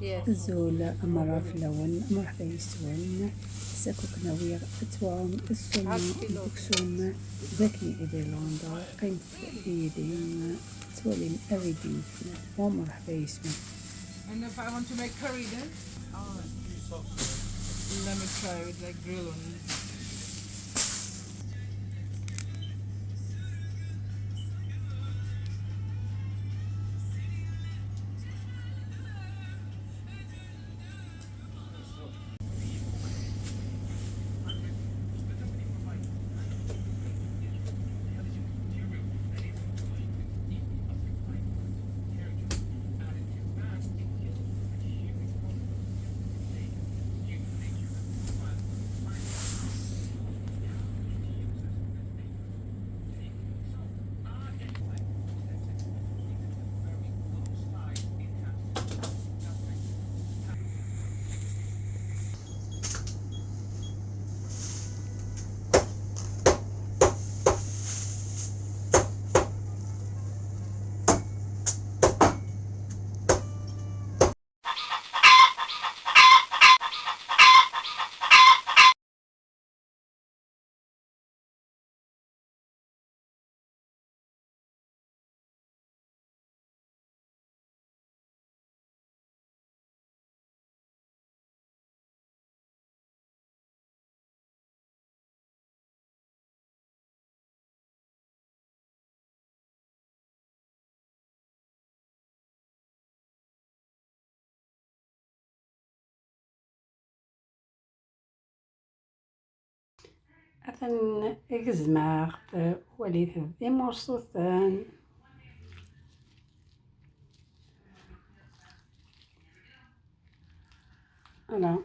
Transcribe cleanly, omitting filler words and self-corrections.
Yes. الزول أمر فلون أمر حبيسون سكوك نوير أتوام السلم Hakilo. بكسوم ذكي إبرلاندا قيم فإيدين تولين أريدين ومر حبيسون. And if I want to make curry then? Oh, let me try with like grill on it. أثن إجزماغت وليث ذي مرصوثان أنا